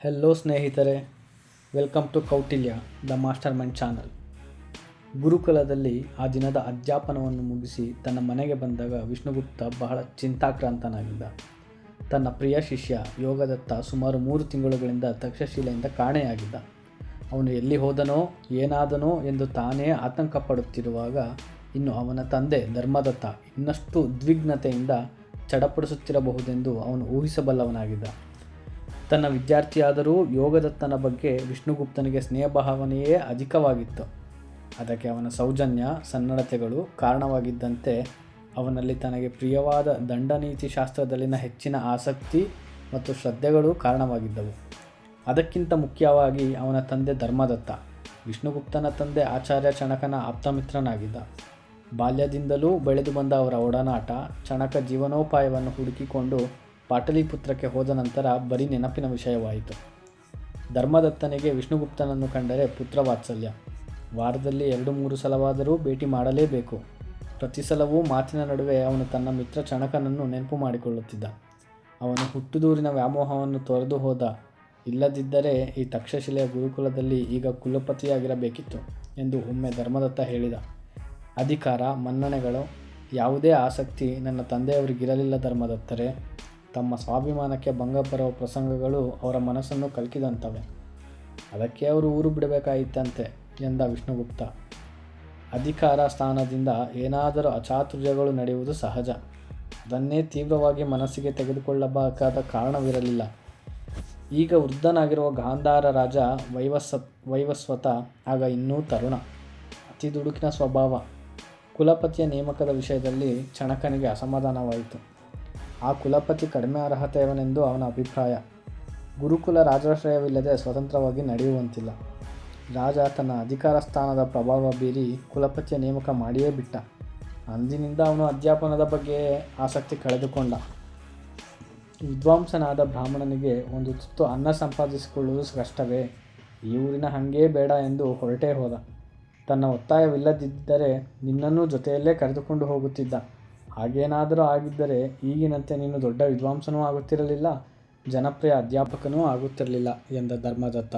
Hello ಸ್ನೇಹಿತರೆ, welcome to Kautilya the master mind channel. ಗುರುಕುಲದಲ್ಲಿ ಆ ದಿನದ ಅಧ್ಯಾಪನವನ್ನು ಮುಗಿಸಿ ತನ್ನ ಮನೆಗೆ ಬಂದಾಗ ವಿಷ್ಣುಗುಪ್ತ ಬಹಳ ಚಿಂತಾಕ್ರಾಂತನಾಗಿದ್ದ. ತನ್ನ ಪ್ರಿಯ ಶಿಷ್ಯ ಯೋಗದತ್ತ ಸುಮಾರು 3 ತಿಂಗಳುಗಳಿಂದ ತಕ್ಷಶಿಲೆಯಿಂದ ಕಾಣೆಯಾಗಿದ್ದ. ಅವನು ಎಲ್ಲಿ ಹೋದನೋ ಏನಾದನೋ ಎಂದು ತಾನೇ ಆತಂಕ ಪಡುತ್ತಿರುವಾಗ ಇನ್ನು ಅವನ ತಂದೆ ಧರ್ಮದತ್ತ ಇನ್ನಷ್ಟು ಉದ್ವಿಗ್ನತೆಯಿಂದ ಚಡಪಡಿಸುತ್ತಿರಬಹುದೆಂದು ಅವನು ಊಹಿಸಬಲ್ಲವನಾಗಿದ್ದ. ತನ್ನ ವಿದ್ಯಾರ್ಥಿಯಾದರೂ ಯೋಗದತ್ತನ ಬಗ್ಗೆ ವಿಷ್ಣುಗುಪ್ತನಿಗೆ ಸ್ನೇಹಭಾವನೆಯೇ ಅಧಿಕವಾಗಿತ್ತು. ಅದಕ್ಕೆ ಅವನ ಸೌಜನ್ಯ ಸನ್ನಡತೆಗಳು ಕಾರಣವಾಗಿದ್ದಂತೆ ಅವನಲ್ಲಿ ತನಗೆ ಪ್ರಿಯವಾದ ದಂಡನೀತಿ ಶಾಸ್ತ್ರದಲ್ಲಿನ ಹೆಚ್ಚಿನ ಆಸಕ್ತಿ ಮತ್ತು ಶ್ರದ್ಧೆಗಳು ಕಾರಣವಾಗಿದ್ದವು. ಅದಕ್ಕಿಂತ ಮುಖ್ಯವಾಗಿ ಅವನ ತಂದೆ ಧರ್ಮದತ್ತ ವಿಷ್ಣುಗುಪ್ತನ ತಂದೆ ಆಚಾರ್ಯ ಚಣಕನ ಆಪ್ತಮಿತ್ರನಾಗಿದ್ದ. ಬಾಲ್ಯದಿಂದಲೂ ಬೆಳೆದು ಬಂದ ಅವರ ಒಡನಾಟ ಚಣಕ ಜೀವನೋಪಾಯವನ್ನು ಹುಡುಕಿಕೊಂಡು ಪಾಟಲಿಪುತ್ರಕ್ಕೆ ಹೋದ ನಂತರ ಬರೀ ನೆನಪಿನ ವಿಷಯವಾಯಿತು. ಧರ್ಮದತ್ತನಿಗೆ ವಿಷ್ಣುಗುಪ್ತನನ್ನು ಕಂಡರೆ ಪುತ್ರವಾತ್ಸಲ್ಯ. ವಾರದಲ್ಲಿ 2-3 ಸಲವಾದರೂ ಭೇಟಿ ಮಾಡಲೇಬೇಕು. ಪ್ರತಿ ಸಲವೂ ಮಾತಿನ ನಡುವೆ ಅವನು ತನ್ನ ಮಿತ್ರ ಚಣಕನನ್ನು ನೆನಪು ಮಾಡಿಕೊಳ್ಳುತ್ತಿದ್ದ. ಅವನು ಹುಟ್ಟುದೂರಿನ ವ್ಯಾಮೋಹವನ್ನು ತೊರೆದು ಹೋದ. ಇಲ್ಲದಿದ್ದರೆ ಈ ತಕ್ಷಶಿಲೆಯ ಗುರುಕುಲದಲ್ಲಿ ಈಗ ಕುಲಪತಿಯಾಗಿರಬೇಕಿತ್ತು ಎಂದು ಒಮ್ಮೆ ಧರ್ಮದತ್ತ ಹೇಳಿದ. ಅಧಿಕಾರ ಮನ್ನಣೆಗಳು ಯಾವುದೇ ಆಸಕ್ತಿ ನನ್ನ ತಂದೆಯವರಿಗಿರಲಿಲ್ಲ ಧರ್ಮದತ್ತರೇ. ತಮ್ಮ ಸ್ವಾಭಿಮಾನಕ್ಕೆ ಭಂಗ ಬರುವ ಪ್ರಸಂಗಗಳು ಅವರ ಮನಸ್ಸನ್ನು ಕಲ್ಕಿದಂತವೆ. ಅದಕ್ಕೆ ಅವರು ಊರು ಬಿಡಬೇಕಾಯಿತಂತೆ ಎಂದ ವಿಷ್ಣುಗುಪ್ತ. ಅಧಿಕಾರ ಸ್ಥಾನದಿಂದ ಏನಾದರೂ ಅಚಾತುರ್ಯಗಳು ನಡೆಯುವುದು ಸಹಜ. ಅದನ್ನೇ ತೀವ್ರವಾಗಿ ಮನಸ್ಸಿಗೆ ತೆಗೆದುಕೊಳ್ಳಬೇಕಾದ ಕಾರಣವಿರಲಿಲ್ಲ. ಈಗ ವೃದ್ಧನಾಗಿರುವ ಗಾಂಧಾರ ರಾಜ ವೈವಸ್ವತ ಆಗ ಇನ್ನೂ ತರುಣ, ಅತಿ ದುಡುಕಿನ ಸ್ವಭಾವ. ಕುಲಪತಿಯ ನೇಮಕದ ವಿಷಯದಲ್ಲಿ ಚಣಕನಿಗೆ ಅಸಮಾಧಾನವಾಯಿತು. ಆ ಕುಲಪತಿ ಕಡಿಮೆ ಅರ್ಹತೆಯವನೆಂದು ಅವನ ಅಭಿಪ್ರಾಯ. ಗುರುಕುಲ ರಾಜಾಶ್ರಯವಿಲ್ಲದೆ ಸ್ವತಂತ್ರವಾಗಿ ನಡೆಯುವಂತಿಲ್ಲ. ರಾಜ ತನ್ನ ಅಧಿಕಾರ ಸ್ಥಾನದ ಪ್ರಭಾವ ಬೀರಿ ಕುಲಪತಿಯ ನೇಮಕ ಮಾಡಿಯೇ ಬಿಟ್ಟ. ಅಂದಿನಿಂದ ಅವನು ಅಧ್ಯಾಪನದ ಬಗ್ಗೆ ಆಸಕ್ತಿ ಕಳೆದುಕೊಂಡ. ವಿದ್ವಾಂಸನಾದ ಬ್ರಾಹ್ಮಣನಿಗೆ ಒಂದು ತುತ್ತು ಅನ್ನ ಸಂಪಾದಿಸಿಕೊಳ್ಳುವುದು ಕಷ್ಟವೇ? ಈ ಊರಿನ ಹಂಗೇ ಬೇಡ ಎಂದು ಹೊರಟೇ ಹೋದ. ತನ್ನ ಒತ್ತಾಯವಿಲ್ಲದಿದ್ದರೆ ನಿನ್ನನ್ನೂ ಜೊತೆಯಲ್ಲೇ ಕರೆದುಕೊಂಡು ಹೋಗುತ್ತಿದ್ದ. ಹಾಗೇನಾದರೂ ಆಗಿದ್ದರೆ ಈಗಿನಂತೆ ನೀನು ದೊಡ್ಡ ವಿದ್ವಾಂಸನೂ ಆಗುತ್ತಿರಲಿಲ್ಲ, ಜನಪ್ರಿಯ ಅಧ್ಯಾಪಕನೂ ಆಗುತ್ತಿರಲಿಲ್ಲ ಎಂದ ಧರ್ಮದತ್ತ.